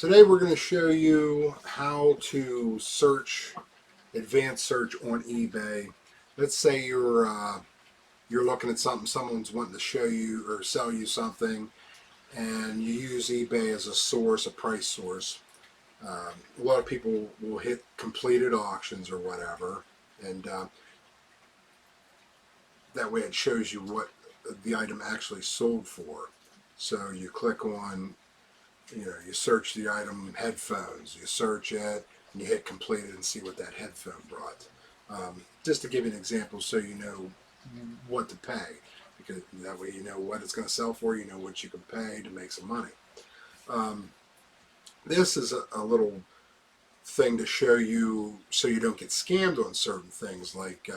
Today we're going to show you how to search, advanced search on eBay. Let's say you're looking at something, someone's wanting to show you or sell you something, and you use eBay as a source, a price source. A lot of people will hit completed auctions or whatever, and that way it shows you what the item actually sold for. So you click on, you search the item, headphones, you search it, and you hit completed and see what that headphone brought. Just to give you an example so you know what to pay, because that way you know what it's going to sell for, you know what you can pay to make some money. This is a little thing to show you so you don't get scammed on certain things, like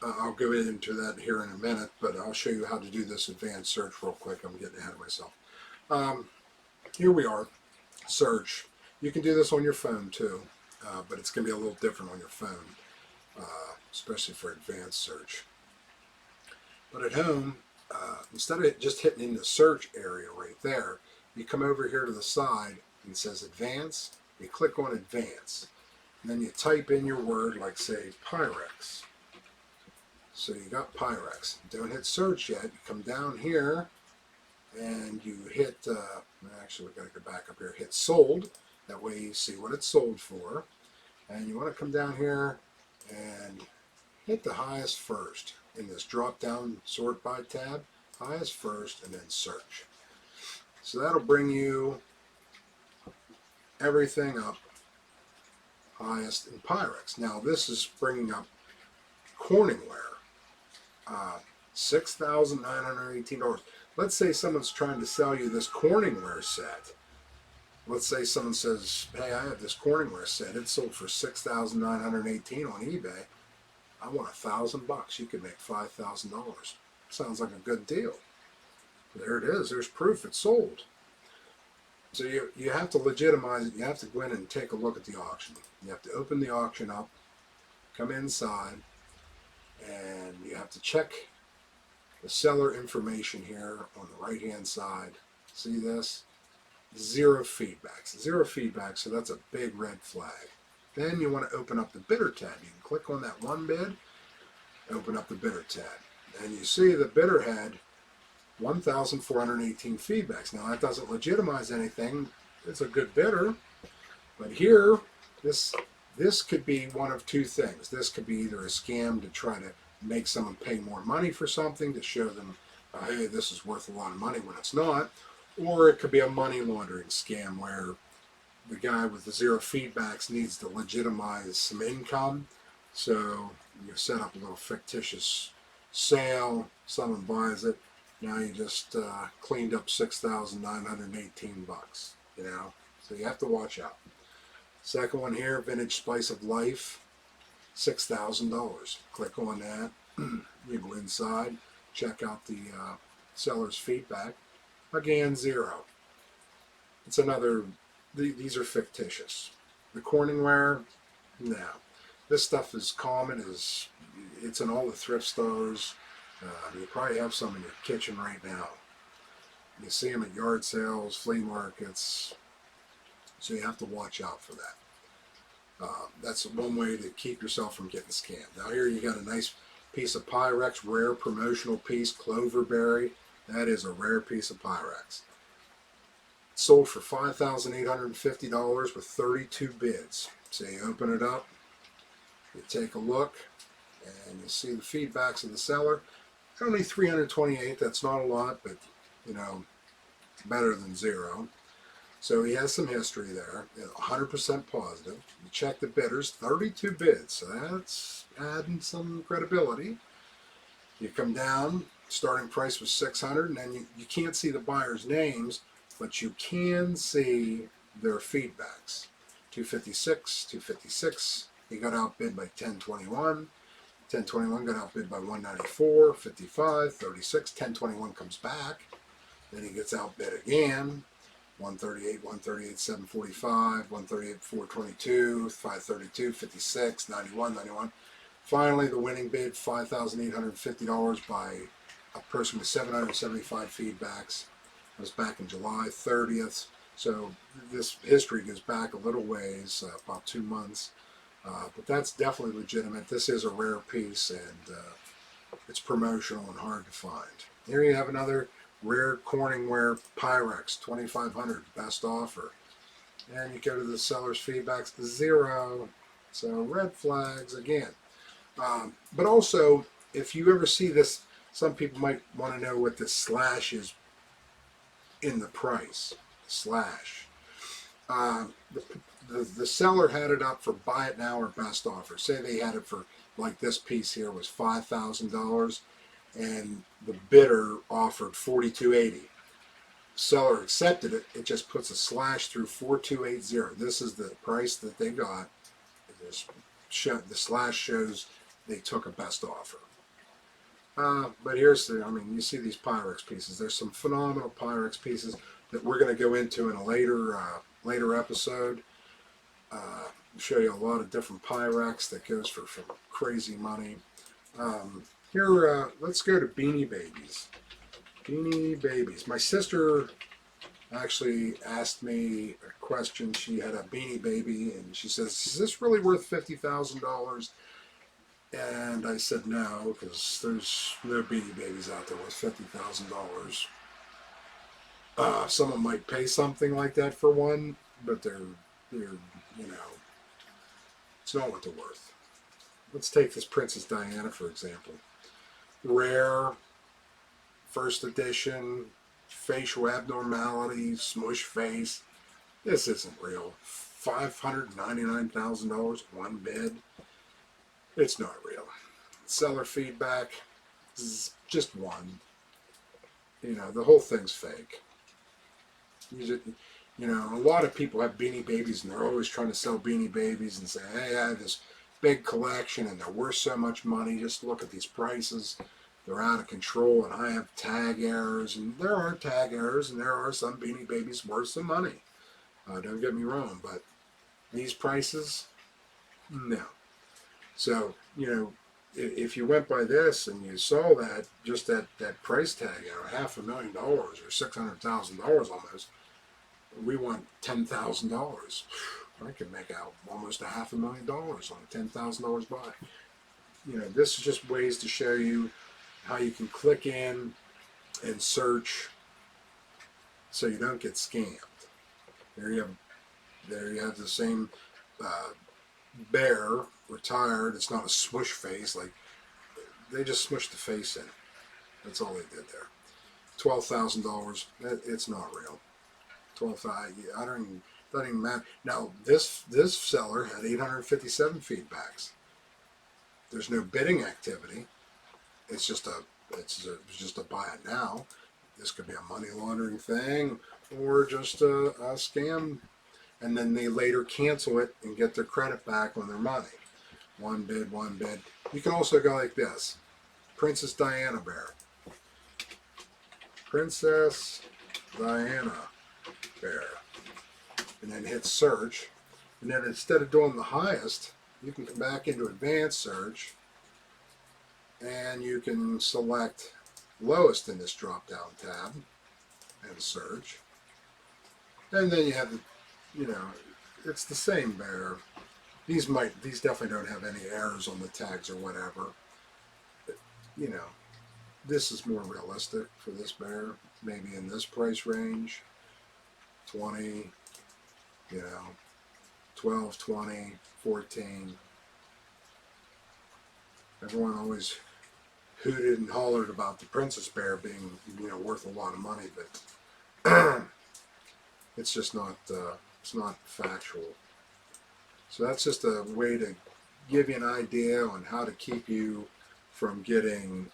I'll go into that here in a minute, but I'll show you how to do this advanced search real quick. I'm getting ahead of myself. Here we are, search. You can do this on your phone too, but it's going to be a little different on your phone, especially for advanced search. But at home, instead of just hitting in the search area right there, you come over here to the side and it says advanced. You click on advanced, and then you type in your word, like say Pyrex. So you got Pyrex. Don't hit search yet. You come down here and you hit, actually we got to go back up here, hit sold. That way you see what it's sold for. And you want to come down here and hit the highest first in this drop down sort by tab, highest first, and then search. So that'll bring you everything up highest in Pyrex. Now this is bringing up Corningware, $6,918. Let's say someone's trying to sell you this Corningware set. Let's say someone says, hey, I have this Corningware set. It's sold for $6,918 on eBay. I want $1,000. You could make $5,000. Sounds like a good deal. There it is. There's proof it's sold. So you have to legitimize it. You have to go in and take a look at the auction. You have to open the auction up, come inside, and you have to check the seller information here on the right hand side. See this? Zero feedbacks. Zero feedback, so that's a big red flag. Then you want to open up the bidder tab. You can click on that one bid, open up the bidder tab. And you see the bidder had 1,418 feedbacks. Now that doesn't legitimize anything. It's a good bidder. But here, this could be one of two things. This could be either a scam to try to make someone pay more money for something, to show them, hey, this is worth a lot of money when it's not. Or it could be a money laundering scam where the guy with the zero feedbacks needs to legitimize some income. So you set up a little fictitious sale, someone buys it. Now you just cleaned up $6,918, So you have to watch out. Second one here, Vintage Spice of Life, $6,000. Click on that. You go inside, check out the seller's feedback. Again, zero. It's another, these are fictitious. The Corningware, no. This stuff is common, it's in all the thrift stores. You probably have some in your kitchen right now. You see them at yard sales, flea markets, so you have to watch out for that. That's one way to keep yourself from getting scammed. Now here you got a nice piece of Pyrex, rare promotional piece, Cloverberry. That is a rare piece of Pyrex. It's sold for $5,850 with 32 bids. So you open it up, you take a look, and you see the feedbacks of the seller. Only 328, that's not a lot, but better than zero. So he has some history there, 100% positive. You check the bidders, 32 bids, so that's adding some credibility. You come down, starting price was $600, and then you can't see the buyer's names, but you can see their feedbacks. 256, 256, he got outbid by 1021. 1021 got outbid by 194, 55, 36, 1021 comes back. Then he gets outbid again. 138, 138, 745, 138, 422, 532, 56, 91, 91. Finally, the winning bid, $5,850 by a person with 775 feedbacks. It was back in July 30th. So this history goes back a little ways, about 2 months. But that's definitely legitimate. This is a rare piece, and it's promotional and hard to find. Here you have another rare Corningware Pyrex 2500 best offer. And you go to the seller's feedbacks, 0. So red flags again. But also, if you ever see this, some people might want to know what the slash is in the price. Slash. Uh, the seller had it up for buy it now or best offer. Say they had it for, like this piece here was $5,000, and the bidder offered $4,280. Seller accepted it. It just puts a slash through 4,280. This is the price that they got. The slash shows they took a best offer. But here's the, I mean, you see these Pyrex pieces. There's some phenomenal Pyrex pieces that we're going to go into in a later episode. Show you a lot of different Pyrex that goes for crazy money. Here, let's go to Beanie Babies. Beanie Babies. My sister actually asked me a question. She had a Beanie Baby, and she says, "Is this really worth $50,000?" And I said no, because there's no Beanie Babies out there worth $50,000. Someone might pay something like that for one, but they're it's not what they're worth. Let's take this Princess Diana for example. Rare, first edition, facial abnormality, smush face. This isn't real. $599,000, one bid. It's not real. Seller feedback is just one. The whole thing's fake. A lot of people have Beanie Babies, and they're always trying to sell Beanie Babies and say, "Hey, I have this big collection, and they're worth so much money. Just look at these prices. They're out of control, and I have tag errors." And there are tag errors, and there are some Beanie Babies worth some money. Don't get me wrong, but these prices, no. So, if you went by this and you saw that, just that price tag, $500,000 or $600,000 almost, we want $10,000. I could make out almost $500,000 on a $10,000 buy. This is just ways to show you how you can click in and search so you don't get scammed. There you have the same bear, retired. It's not a smush face. Like, they just smushed the face in. That's all they did there. $12,000. It's not real. $12,000. Doesn't even matter. Now this seller had 857 feedbacks. There's no bidding activity. It's just a buy it now. This could be a money laundering thing or just a scam, and then they later cancel it and get their credit back on their money. One bid, one bid. You can also go like this. Princess Diana bear. Princess Diana bear. And then hit search. And then instead of doing the highest, you can come back into advanced search and you can select lowest in this drop down tab and search. And then you have the, it's the same bear. These definitely don't have any errors on the tags or whatever. But, this is more realistic for this bear. Maybe in this price range. 20, 12, 20, 14. Everyone always hooted and hollered about the princess bear being, worth a lot of money, but it's just not, it's not factual. So that's just a way to give you an idea on how to keep you from getting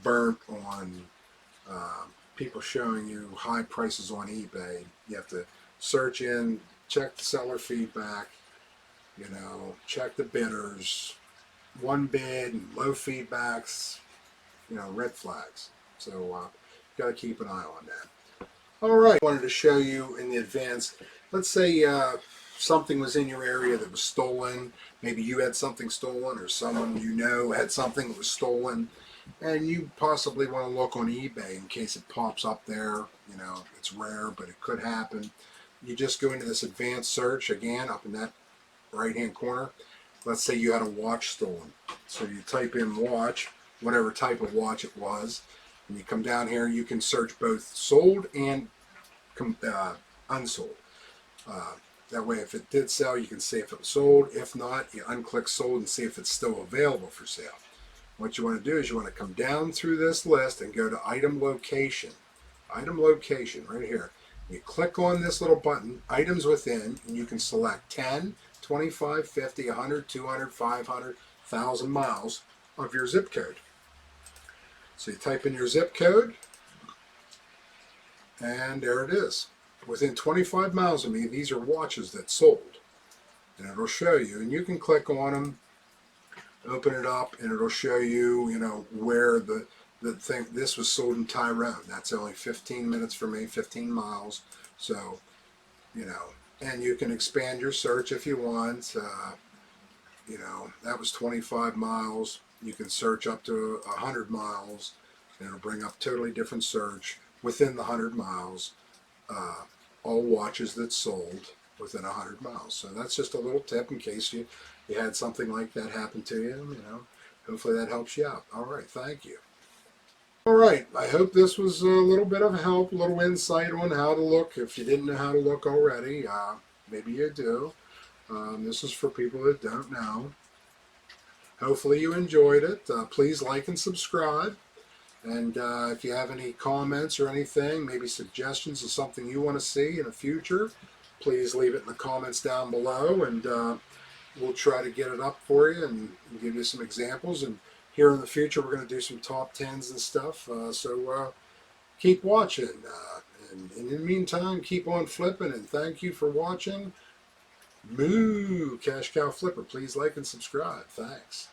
burnt on people showing you high prices on eBay. You have to search in, check the seller feedback, check the bidders, one bid and low feedbacks, red flags. So you got to keep an eye on that. All right, I wanted to show you in the advance. Let's say something was in your area that was stolen. Maybe you had something stolen, or someone had something that was stolen. And you possibly want to look on eBay in case it pops up there. You know, it's rare, but it could happen. You just go into this advanced search again up in that right hand corner. Let's say you had a watch stolen. So you type in watch, whatever type of watch it was, and you come down here. You can search both sold and unsold. That way, if it did sell, you can see if it was sold. If not, you unclick sold and see if it's still available for sale. What you want to do is you want to come down through this list and go to item location. Item location right here. You click on this little button, items within, and you can select 10, 25, 50, 100, 200, 500, 1,000 miles of your zip code. So you type in your zip code, and there it is. Within 25 miles of me, these are watches that sold. And it'll show you, and you can click on them, open it up, and it'll show you, you know, where the thing, this was sold in Tyrone. That's only 15 minutes from me, 15 miles. So, you know, and you can expand your search if you want. You know, that was 25 miles. You can search up to 100 miles, and it'll bring up totally different search within the 100 miles. All watches that sold within 100 miles. So that's just a little tip in case you had something like that happen to you. You know, hopefully that helps you out. All right, thank you. All right, I hope this was a little bit of help, a little insight on how to look. If you didn't know how to look already, maybe you do. This is for people that don't know. Hopefully you enjoyed it. Please like and subscribe. And if you have any comments or anything, maybe suggestions of something you want to see in the future, please leave it in the comments down below, and we'll try to get it up for you and give you some examples. And here in the future, we're going to do some top 10s and stuff. So keep watching. And in the meantime, keep on flipping. And thank you for watching. Moo! Cash Cow Flipper. Please like and subscribe. Thanks.